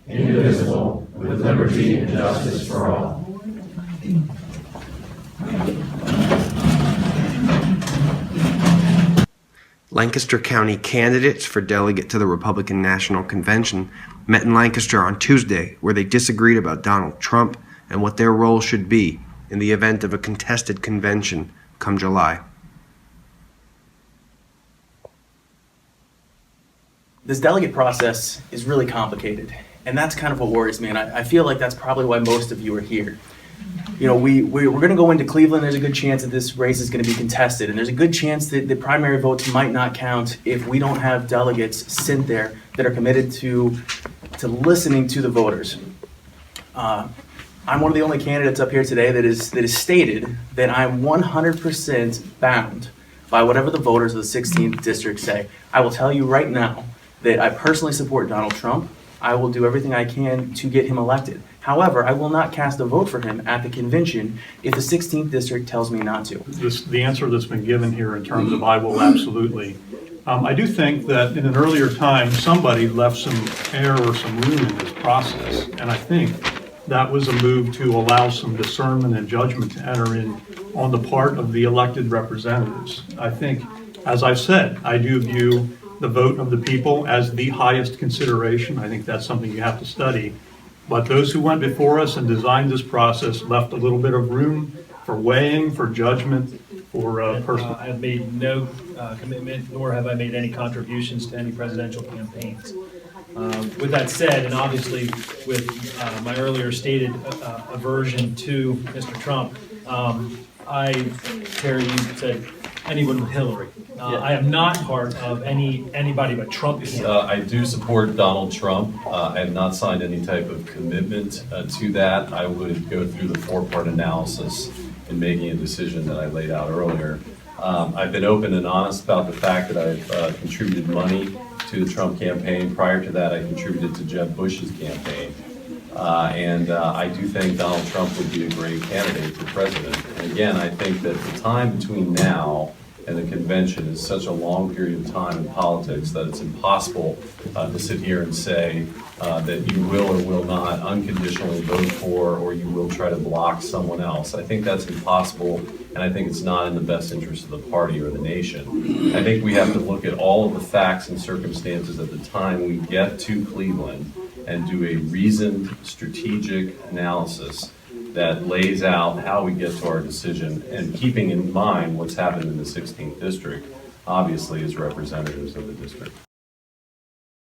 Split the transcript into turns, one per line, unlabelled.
indivisible, with liberty and justice for all.
Lancaster County candidates for delegate to the Republican National Convention met in Lancaster on Tuesday, where they disagreed about Donald Trump and what their role should be in the event of a contested convention come July.
This delegate process is really complicated, and that's kind of what worries me, and I feel like that's probably why most of you are here. You know, we're going to go into Cleveland. There's a good chance that this race is going to be contested, and there's a good chance that the primary votes might not count if we don't have delegates sit there that are committed to listening to the voters. I'm one of the only candidates up here today that is stated that I'm 100% bound by whatever the voters of the 16th district say. I will tell you right now that I personally support Donald Trump. I will do everything I can to get him elected. However, I will not cast a vote for him at the convention if the 16th district tells me not to.
The answer that's been given here in terms of I will absolutely. I do think that in an earlier time, somebody left some air or some room in this process. And I think that was a move to allow some discernment and judgment to enter in on the part of the elected representatives. I think, as I've said, I do view the vote of the people as the highest consideration. I think that's something you have to study. But those who went before us and designed this process left a little bit of room for weighing, for judgment, for personal.
I have made no commitment, nor have I made any contributions to any presidential campaigns. With that said, and obviously with my earlier stated aversion to Mr. Trump, Terry, you said anyone with Hillary. I am not part of anybody but Trump.
I do support Donald Trump. I have not signed any type of commitment to that. I would go through the four-part analysis in making a decision that I laid out earlier. I've been open and honest about the fact that I've contributed money to the Trump campaign. Prior to that, I contributed to Jeb Bush's campaign. And I do think Donald Trump would be a great candidate for president. And again, I think that the time between now and the convention is such a long period of time in politics that it's impossible to sit here and say that you will or will not unconditionally vote for, or you will try to block someone else. I think that's impossible, and I think it's not in the best interest of the party or the nation. I think we have to look at all of the facts and circumstances at the time we get to Cleveland and do a reasoned, strategic analysis that lays out how we get to our decision, and keeping in mind what's happened in the 16th district, obviously, as representatives of the district.